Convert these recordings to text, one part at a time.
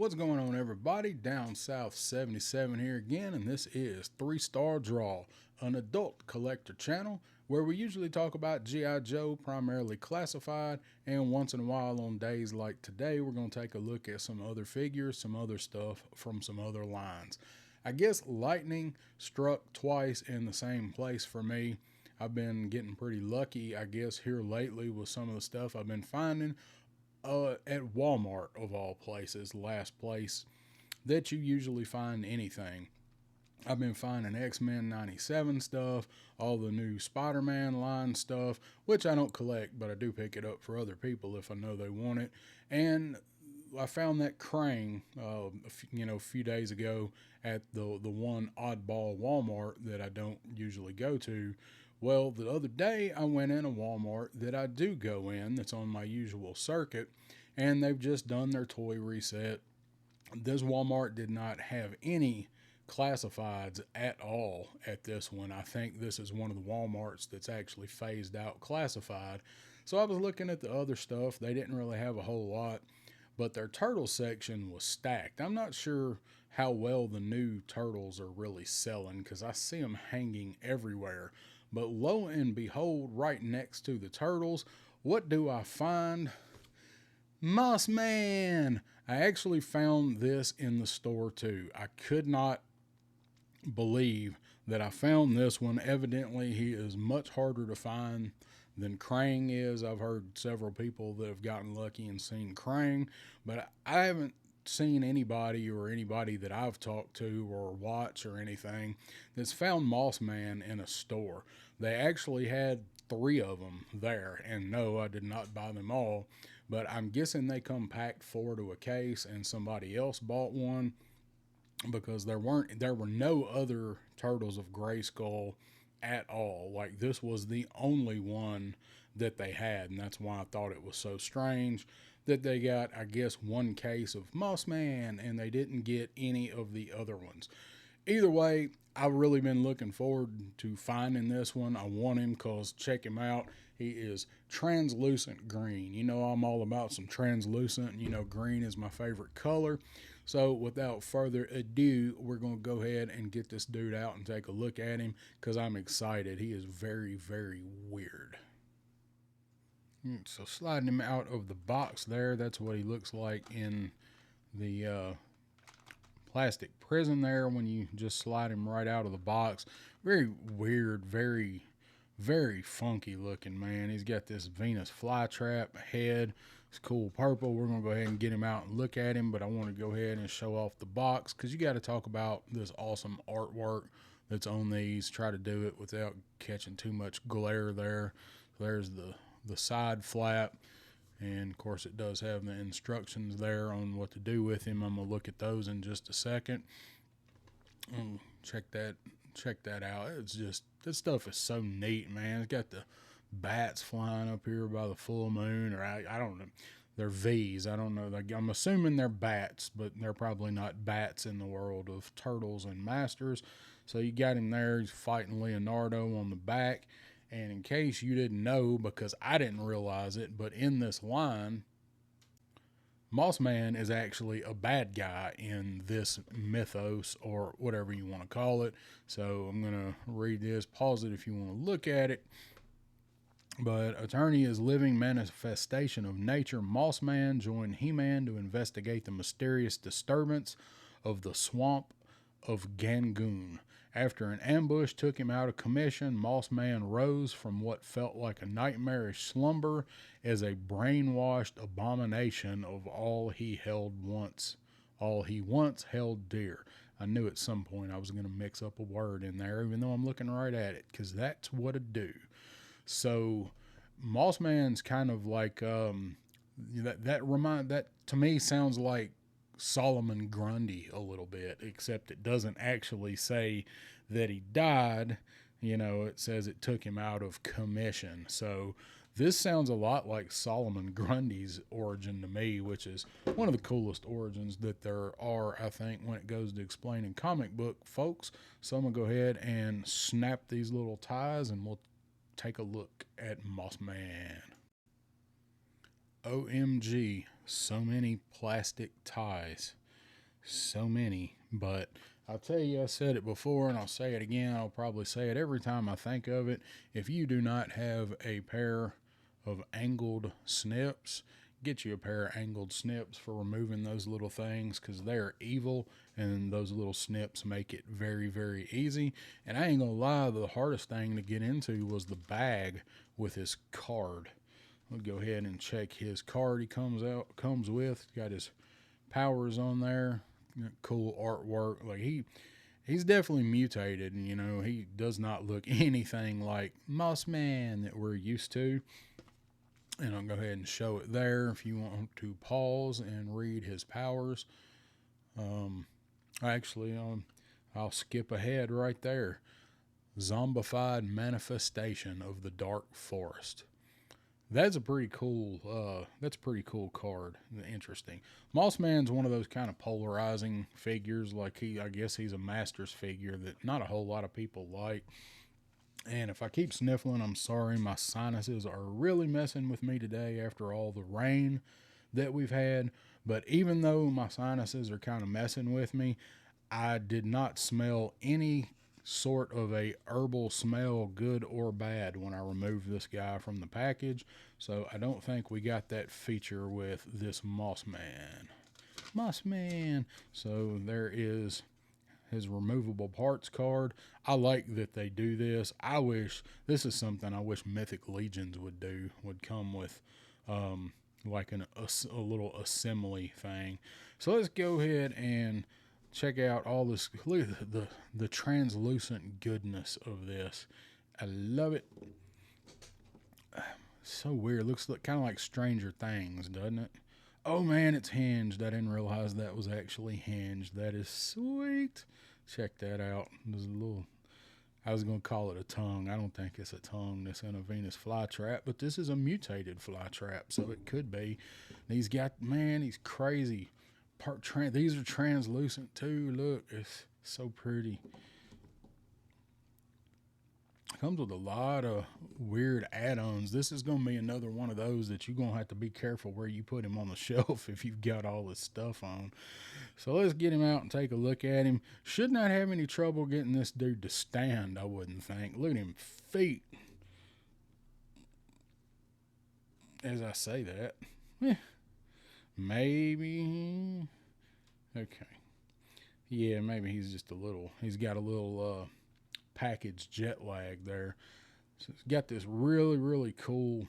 What's going on, everybody? Down South 77 here again, and this is 3 Star Draw, an adult collector channel where we usually talk about G.I. Joe, primarily classified, and once in a while on days like today, we're going to take a look at some other figures, some other stuff from some other lines. I guess lightning struck twice in the same place for me. I've been getting pretty lucky, I guess, here lately with some of the stuff I've been finding. At Walmart, of all places, last place that you usually find anything. I've been finding X-Men 97 stuff, all the new Spider-Man line stuff, which I don't collect, but I do pick it up for other people if I know they want it. And I found that Krang, a few days ago at the one oddball Walmart that I don't usually go to. Well, the other day I went in a Walmart that I do go in that's on my usual circuit, and they've just done their toy reset. This Walmart did not have any classifieds at all at this one. I think this is one of the Walmarts that's actually phased out classified. So I was looking at the other stuff. They didn't really have a whole lot, but their turtle section was stacked. I'm not sure how well the new turtles are really selling because I see them hanging everywhere. But lo and behold, right next to the turtles, what do I find? Mossman! I actually found this in the store too. I could not believe that I found this one. Evidently, he is much harder to find than Krang is. I've heard several people that have gotten lucky and seen Krang, but I haven't seen anybody that I've talked to or watched or anything that's found Mossman in a store. They actually had 3 of them there, and no, I did not buy them all, but I'm guessing they come packed 4 to a case and somebody else bought one because there were no other turtles of Grayskull at all. Like, this was the only one that they had, and that's why I thought it was so strange that they got, I guess, 1 case of Mossman and they didn't get any of the other ones. Either way, I've really been looking forward to finding this one. I want him because check him out. He is translucent green. You know, I'm all about some translucent. You know, green is my favorite color. So without further ado, we're going to go ahead and get this dude out and take a look at him because I'm excited. He is very, very weird. So sliding him out of the box there, that's what he looks like in the plastic prison there when you just slide him right out of the box. Very weird, very, very funky looking, man. He's got this Venus flytrap head. It's cool purple. We're going to go ahead and get him out and look at him, but I want to go ahead and show off the box because you got to talk about this awesome artwork that's on these. Try to do it without catching too much glare there. There's the side flap, and of course it does have the instructions there on what to do with him. I'm gonna look at those in just a second. Check that out. It's just, this stuff is so neat, man. It's got the bats flying up here by the full moon, or I don't know, they're V's. I don't know, I'm assuming they're bats, but they're probably not bats in the world of turtles and masters. So you got him there. He's fighting Leonardo on the back. And in case you didn't know, because I didn't realize it, but in this line, Mossman is actually a bad guy in this mythos, or whatever you want to call it. So I'm going to read this, pause it if you want to look at it. But attorney is living manifestation of nature. Mossman joined He-Man to investigate the mysterious disturbance of the swamp of Gangoon. After an ambush took him out of commission, Mossman rose from what felt like a nightmarish slumber as a brainwashed abomination of all he once held dear. I knew at some point I was going to mix up a word in there, even though I'm looking right at it, because that's what I do. So Mossman's kind of like that to me sounds like Solomon Grundy a little bit, except it doesn't actually say that he died. You know, it says it took him out of commission. So this sounds a lot like Solomon Grundy's origin to me, which is one of the coolest origins that there are, I think, when it goes to explaining comic book folks. So I'm going to go ahead and snap these little ties and we'll take a look at Mossman. OMG, so many plastic ties. so many. But I'll tell you, I said it before and I'll say it again. I'll probably say it every time I think of it. If you do not have a pair of angled snips, get you a pair of angled snips for removing those little things, because they're evil, and those little snips make it very, very easy. And I ain't gonna lie, the hardest thing to get into was the bag with his card. We'll go ahead and check his card he comes with. Got his powers on there. Cool artwork. Like he's definitely mutated, and he does not look anything like Mossman that we're used to. And I'll go ahead and show it there if you want to pause and read his powers. Actually, I'll skip ahead right there. Zombified manifestation of the dark forest. That's a pretty cool. That's a pretty cool card. Interesting. Mossman's one of those kind of polarizing figures. Like I guess he's a master's figure that not a whole lot of people like. And if I keep sniffling, I'm sorry. My sinuses are really messing with me today after all the rain that we've had. But even though my sinuses are kind of messing with me, I did not smell any sort of a herbal smell, good or bad, when I removed this guy from the package. So I don't think we got that feature with this Mossman. So there is his removable parts card. I like that they do this. This is something I wish Mythic Legions would do, would come with like a little assembly thing. So let's go ahead and check out all this. Look at the translucent goodness of this. I love it. So weird. Looks kind of like Stranger Things, doesn't it? Oh man, it's hinged. I didn't realize that was actually hinged. That is sweet. Check that out. There's a little, I was going to call it a tongue. I don't think it's a tongue that's in a Venus flytrap, but this is a mutated flytrap, so it could be. He's crazy. These are translucent too. Look, it's so pretty. Comes with a lot of weird add-ons. This is going to be another one of those that you're going to have to be careful where you put him on the shelf if you've got all this stuff on. So let's get him out and take a look at him. Should not have any trouble getting this dude to stand, I wouldn't think. Look at him feet. As I say that. Maybe. Okay. Yeah, maybe he's got a little package jet lag there. So it's got this really, really cool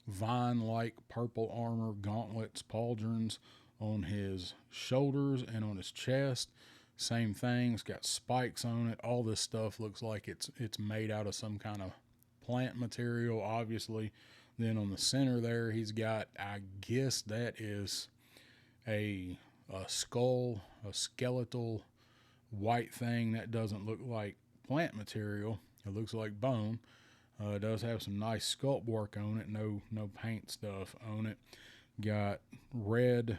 vine-like purple armor, gauntlets, pauldrons on his shoulders and on his chest. Same thing. It's got spikes on it. All this stuff looks like it's made out of some kind of plant material, obviously. Then on the center there, he's got, I guess that is a skull, a skeletal white thing that doesn't look like plant material. It looks like bone. It does have some nice sculpt work on it. No paint stuff on it. Got red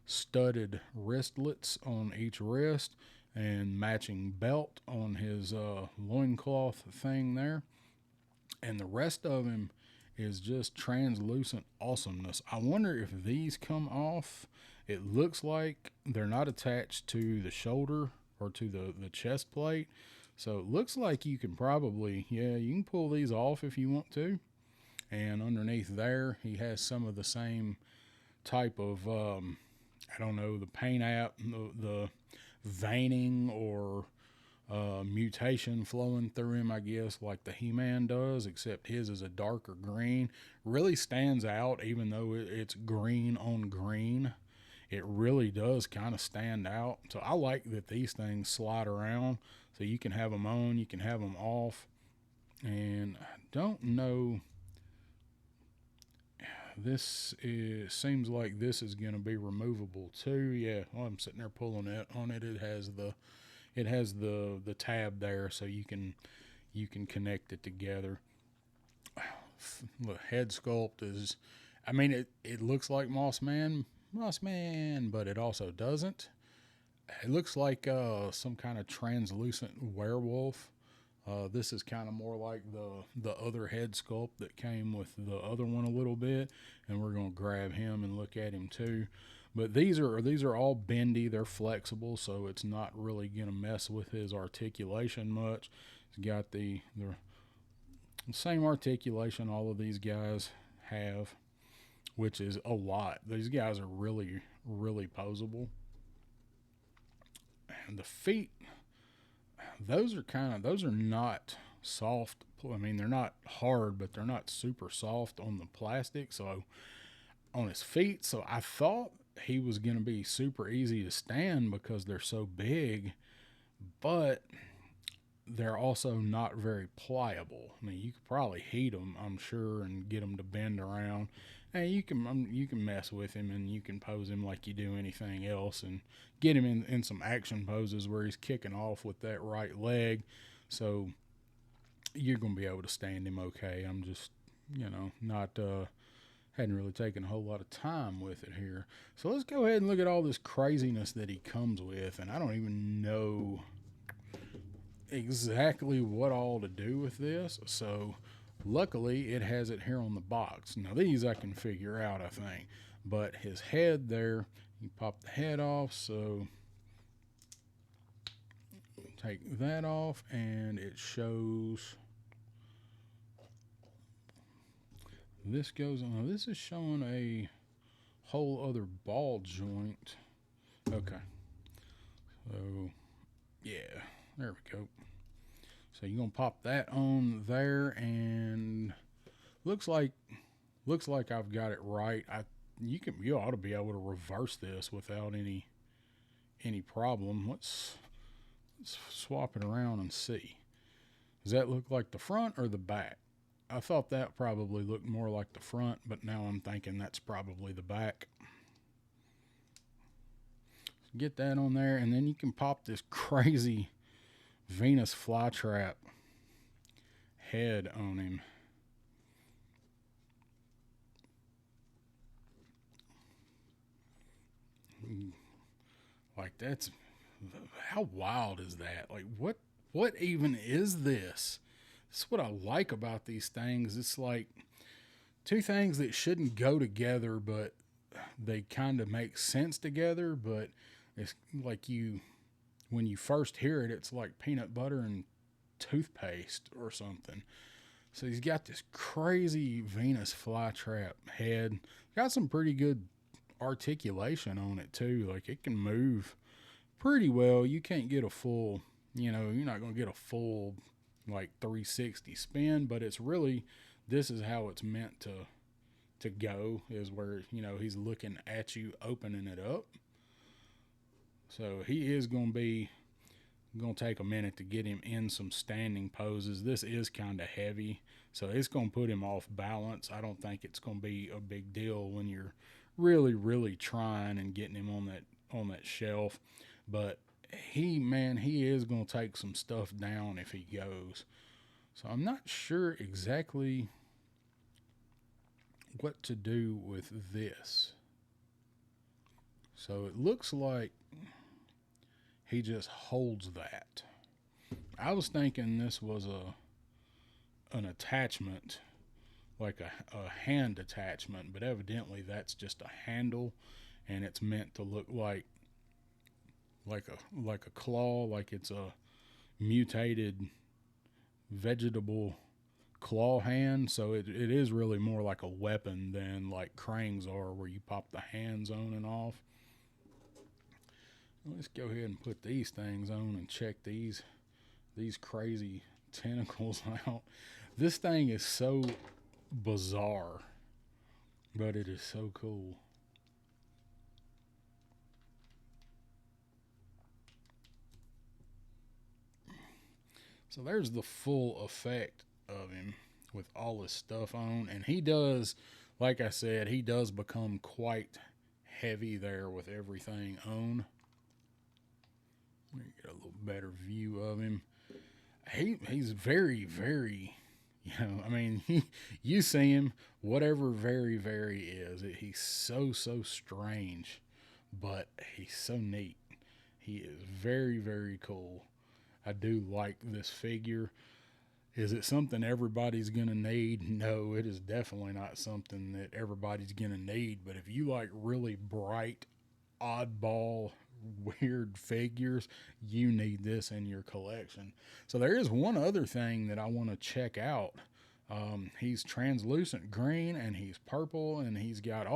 studded wristlets on each wrist and matching belt on his loincloth thing there. And the rest of him is just translucent awesomeness. I wonder if these come off. It looks like they're not attached to the shoulder or to the chest plate. So it looks like you can probably, you can pull these off if you want to. And underneath there, he has some of the same type of, I don't know, the paint app, the veining or mutation flowing through him, I guess, like the He-Man does, except his is a darker green. Really stands out, even though it's green on green. It really does kind of stand out. So I like that these things slide around. So you can have them on, you can have them off. And I don't know. Seems like this is going to be removable too. Yeah, well, I'm sitting there pulling it on it. It has the tab there, so you can connect it together. The head sculpt is, I mean, it looks like Mossman, but it also doesn't. It looks like some kind of translucent werewolf. This is kind of more like the other head sculpt that came with the other one a little bit, and we're going to grab him and look at him too. But these are all bendy. They're flexible, so it's not really gonna mess with his articulation much. He's got the same articulation all of these guys have, which is a lot. These guys are really, really posable. And the feet, those are not soft. I mean, they're not hard, but they're not super soft on the plastic. So on his feet, so I thought he was going to be super easy to stand because they're so big, but they're also not very pliable. I mean, you could probably heat them, I'm sure, and get them to bend around. And you can mess with him, and you can pose him like you do anything else, and get him in some action poses where he's kicking off with that right leg. So you're gonna be able to stand him okay. I'm just, not hadn't really taken a whole lot of time with it here. So let's go ahead and look at all this craziness that he comes with, and I don't even know exactly what all to do with this. So luckily it has it here on the box. Now these I can figure out, I think, but his head there, you pop the head off, so take that off, and it shows this goes on. This is showing a whole other ball joint. Okay, so yeah, there we go. So you're gonna pop that on there, and looks like I've got it right. You ought to be able to reverse this without any problem. Let's swap it around and see. Does that look like the front or the back? I thought that probably looked more like the front, but now I'm thinking that's probably the back. Get that on there, and then you can pop this crazy Venus flytrap head on him. Like, that's, how wild is that? Like, what even is this? This is what I like about these things. It's like two things that shouldn't go together, but they kind of make sense together. But it's like when you first hear it, it's like peanut butter and toothpaste or something. So he's got this crazy Venus flytrap head. Got some pretty good articulation on it too. Like, it can move pretty well. You can't get a full, you're not going to get a full like 360 spin, but it's really, this is how it's meant to go, is where, he's looking at you, opening it up. So he is going to take a minute to get him in some standing poses. This is kind of heavy, so it's going to put him off balance. I don't think it's going to be a big deal when you're really, really trying and getting him on that shelf. But he is going to take some stuff down if he goes. So I'm not sure exactly what to do with this. So it looks like he just holds that. I was thinking this was an attachment, like a hand attachment, but evidently that's just a handle, and it's meant to look like a claw, like it's a mutated vegetable claw hand. So it is really more like a weapon than like Krang's are, where you pop the hands on and off. Let's go ahead and put these things on and check these crazy tentacles out. This thing is so bizarre, but it is so cool. So there's the full effect of him with all his stuff on. And he does, like I said, he does become quite heavy there with everything on. Let me get a little better view of him. He's very, very, you see him, whatever very, very is. He's so strange, but he's so neat. He is very, very cool. I do like this figure. Is it something everybody's going to need? No, it is definitely not something that everybody's going to need. But if you like really bright oddball, weird figures, you need this in your collection. So there is one other thing that I want to check out. He's translucent green and he's purple and he's got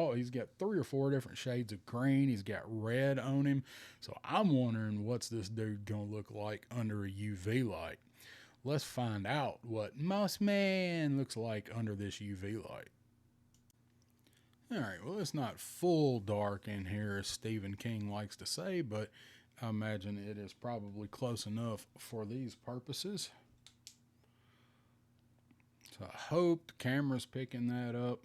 3 or 4 different shades of green. He's got red on him. So I'm wondering what's this dude gonna look like under a UV light. Let's find out what Mossman looks like under this UV light. Alright, well, it's not full dark in here, as Stephen King likes to say, but I imagine it is probably close enough for these purposes. So I hope the camera's picking that up.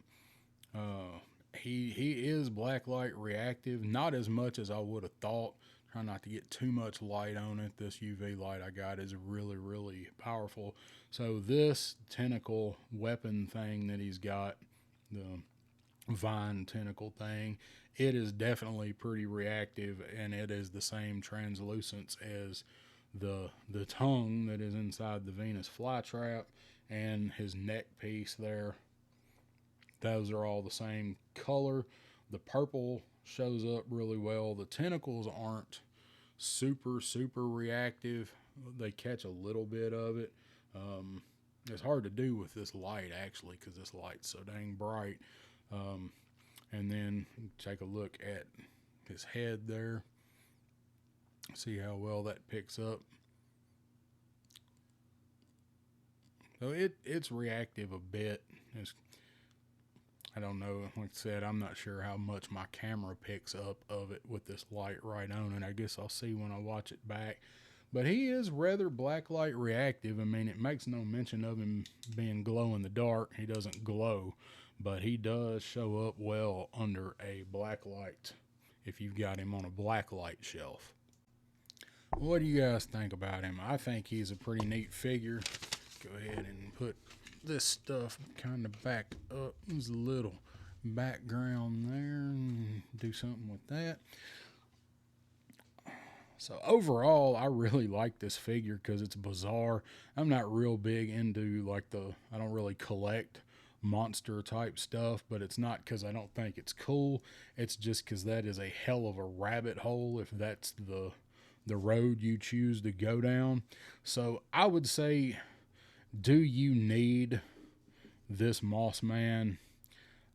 He is blacklight reactive, not as much as I would have thought. Try not to get too much light on it. This UV light I got is really, really powerful. So this tentacle weapon thing that he's got, the vine tentacle thing, it is definitely pretty reactive, and it is the same translucence as the tongue that is inside the Venus flytrap and his neck piece there. Those are all the same color. The purple shows up really well. The tentacles aren't super reactive. They catch a little bit of it. It's hard to do with this light, actually, because this light's so dang bright. And then take a look at his head there. See how well that picks up. So it's reactive a bit. I don't know, like I said, I'm not sure how much my camera picks up of it with this light right on, and I guess I'll see when I watch it back. But he is rather blacklight reactive. I mean, it makes no mention of him being glow in the dark. He doesn't glow, but he does show up well under a black light if you've got him on a black light shelf. What do you guys think about him? I think he's a pretty neat figure. Go ahead and put this stuff kind of back up. There's a little background there, and do something with that. So overall, I really like this figure because it's bizarre. I'm not real big into I don't really collect monster type stuff, but it's not because I don't think it's cool. It's just because that is a hell of a rabbit hole if that's the road you choose to go down. So I would say, do you need this Mossman?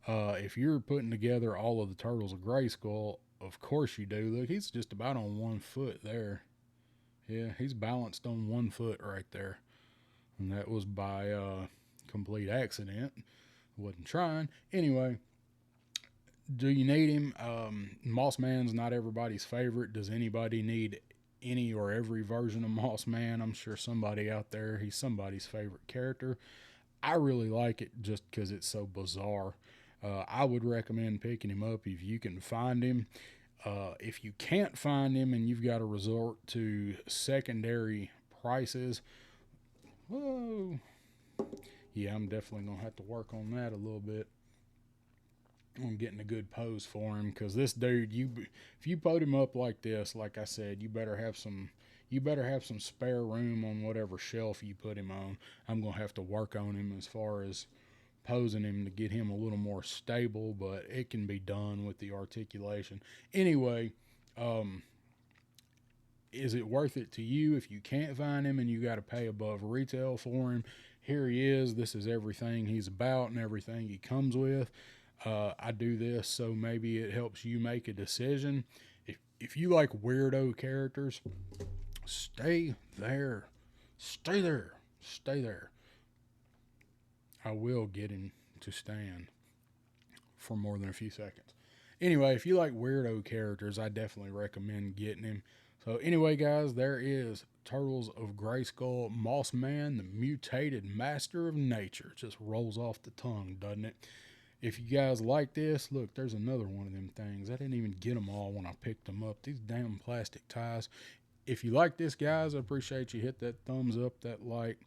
If you're putting together all of the Turtles of Grayskull, of course you do. Look, he's just about on 1 foot there. Yeah, he's balanced on 1 foot right there. And that was by complete accident. Wasn't trying. Anyway, do you need him? Mossman's not everybody's favorite. Does anybody need any or every version of Mossman? I'm sure somebody out there, he's somebody's favorite character. I really like it just because it's so bizarre. I would recommend picking him up if you can find him. If you can't find him and you've got to resort to secondary prices, whoa, yeah, I'm definitely going to have to work on that a little bit. I'm getting a good pose for him, because this dude, if you put him up like this, like I said, you better have some spare room on whatever shelf you put him on. I'm going to have to work on him as far as posing him to get him a little more stable, but it can be done with the articulation. Anyway, is it worth it to you if you can't find him and you got to pay above retail for him? Here he is. This is everything he's about and everything he comes with. I do this so maybe it helps you make a decision. If you like weirdo characters, stay there. Stay there. Stay there. I will get him to stand for more than a few seconds. Anyway, if you like weirdo characters, I definitely recommend getting him. So anyway, guys, there is Turtles of Grayskull Mossman, the mutated master of nature. Just rolls off the tongue, doesn't it? If you guys like this, look, there's another one of them things. I didn't even get them all when I picked them up. These damn plastic ties. If you like this, guys, I appreciate you. Hit that thumbs up, that like,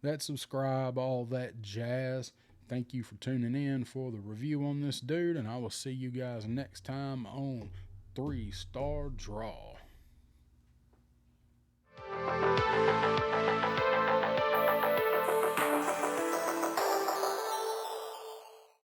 that subscribe, all that jazz. Thank you for tuning in for the review on this dude, and I will see you guys next time on 3 Star Draw.